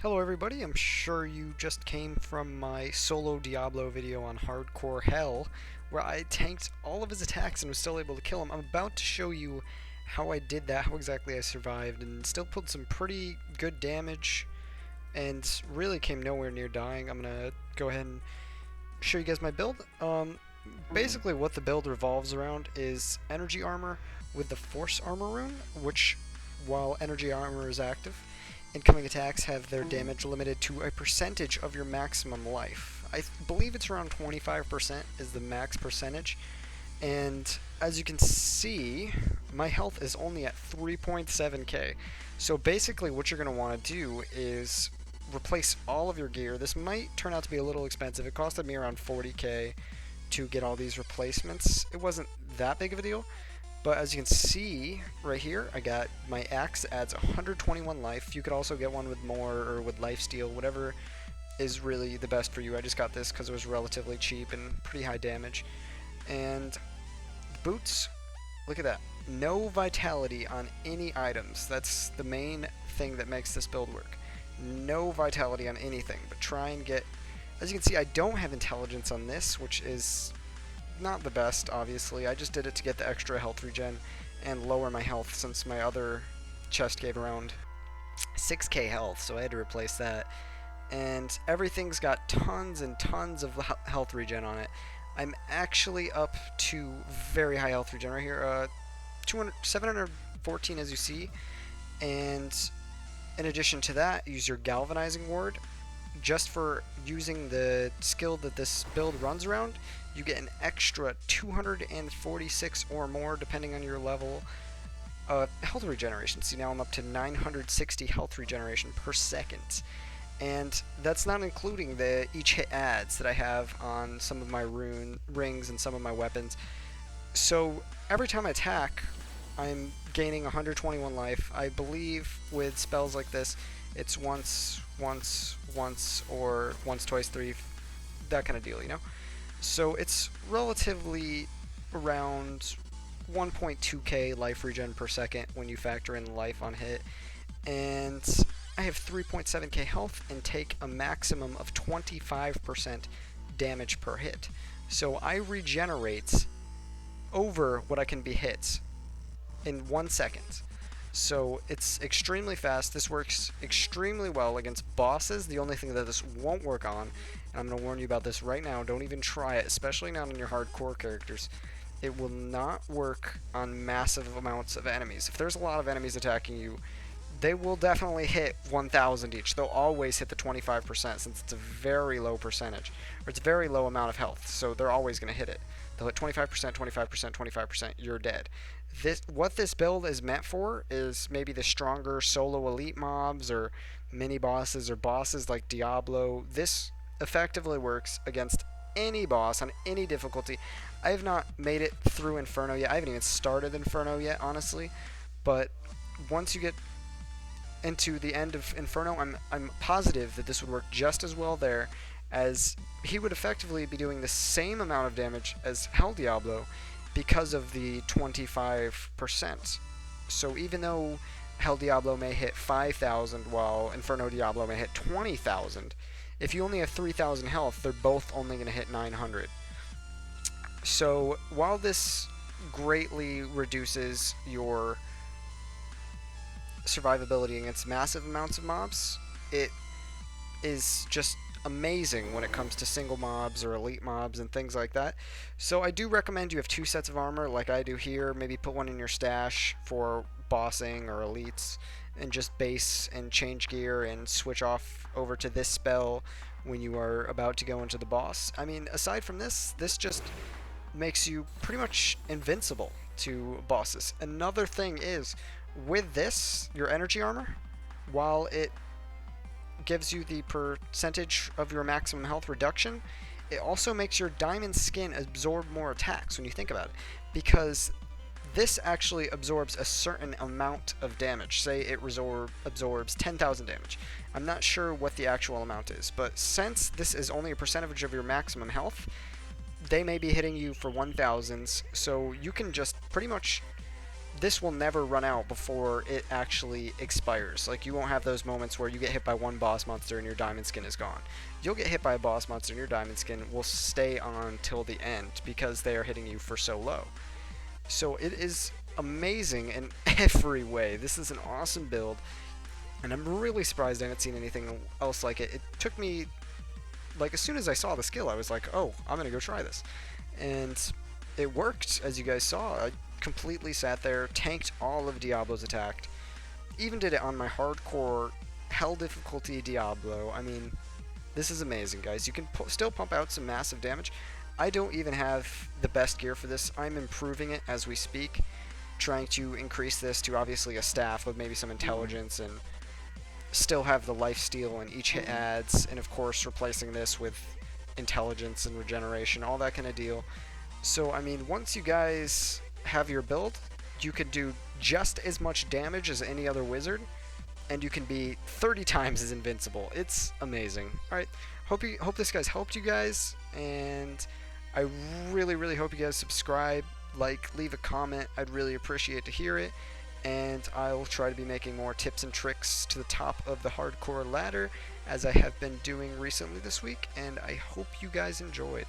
Hello everybody, I'm sure you just came from my solo Diablo video on Hardcore Hell, where I tanked all of his attacks and was still able to kill him. I'm about to show you how I did that, how exactly I survived, and still pulled some pretty good damage, and really came nowhere near dying. I'm gonna go ahead and show you guys my build. Basically what the build revolves around is energy armor with the force armor rune, which, while energy armor is active, incoming attacks have their damage limited to a percentage of your maximum life. I believe it's around 25% is the max percentage. And as you can see, my health is only at 3.7k. So basically what you're going to want to do is replace all of your gear. This might turn out to be a little expensive. It costed me around 40k to get all these replacements. It wasn't that big of a deal. But as you can see right here, I got my axe that adds 121 life. You could also get one with more or with lifesteal, whatever is really the best for you. I just got this because it was relatively cheap and pretty high damage. And boots, look at that. No vitality on any items. That's the main thing that makes this build work. No vitality on anything, but try and get... As you can see, I don't have intelligence on this, which is not the best, obviously. I just did it to get the extra health regen and lower my health since my other chest gave around 6k health, so I had to replace that. And everything's got tons and tons of health regen on it. I'm actually up to very high health regen right here, 714 as you see. And in addition to that, use your galvanizing ward. Just for using the skill that this build runs around, you get an extra 246 or more, depending on your level, health regeneration. See, now I'm up to 960 health regeneration per second. And that's not including the each hit adds that I have on some of my rune rings and some of my weapons. So every time I attack, I'm gaining 121 life. I believe with spells like this, it's once, or once, twice, three, that kind of deal, you know? So it's relatively around 1.2k life regen per second when you factor in life on hit. And I have 3.7k health and take a maximum of 25% damage per hit. So I regenerate over what I can be hit in 1 second. So it's extremely fast. This works extremely well against bosses. The only thing that this won't work on, and I'm going to warn you about this right now, don't even try it, especially not on your hardcore characters. It will not work on massive amounts of enemies. If there's a lot of enemies attacking you, they will definitely hit 1,000 each. They'll always hit the 25% since it's a very low percentage, or it's a very low amount of health, so they're always going to hit it. They'll hit 25%, 25%, 25%, you're dead. What this build is meant for is maybe the stronger solo elite mobs or mini bosses or bosses like Diablo. This effectively works against any boss on any difficulty. I have not made it through Inferno yet. I haven't even started Inferno yet, honestly. But once you get into the end of Inferno, I'm positive that this would work just as well there, as he would effectively be doing the same amount of damage as Hell Diablo because of the 25%. So even though Hell Diablo may hit 5,000 while Inferno Diablo may hit 20,000, if you only have 3,000 health, they're both only going to hit 900. So while this greatly reduces your survivability against massive amounts of mobs, it is just amazing when it comes to single mobs or elite mobs and things like that. So I do recommend you have 2 sets of armor like I do here. Maybe put one in your stash for bossing or elites, and just base and change gear and switch off over to this spell when you are about to go into the boss. I mean, aside from this just makes you pretty much invincible to bosses. Another thing is, with this, your energy armor, while it gives you the percentage of your maximum health reduction, it also makes your diamond skin absorb more attacks when you think about it, because this actually absorbs a certain amount of damage. Say it absorbs 10,000 damage. I'm not sure what the actual amount is, but since this is only a percentage of your maximum health, they may be hitting you for 1,000s, so you can just pretty much this will never run out before it actually expires. Like, you won't have those moments where you get hit by one boss monster and your diamond skin is gone. You'll get hit by a boss monster and your diamond skin will stay on till the end because they are hitting you for so low. So it is amazing in every way. This is an awesome build, and I'm really surprised I haven't seen anything else like it. It took me, like, as soon as I saw the skill, I was like, oh, I'm gonna go try this. And it worked, as you guys saw. I completely sat there, tanked all of Diablo's attack, even did it on my hardcore hell difficulty Diablo. I mean, this is amazing, guys. You can still pump out some massive damage. I don't even have the best gear for this. I'm improving it as we speak, trying to increase this to obviously a staff with maybe some intelligence and still have the lifesteal and each hit adds, and of course replacing this with intelligence and regeneration, all that kind of deal. So, I mean, once you guys have your build, you could do just as much damage as any other wizard, and you can be 30 times as invincible. It's amazing. Alright, hope this guy's helped you guys, and I really, really hope you guys subscribe, like, leave a comment. I'd really appreciate to hear it, and I'll try to be making more tips and tricks to the top of the hardcore ladder, as I have been doing recently this week, and I hope you guys enjoyed.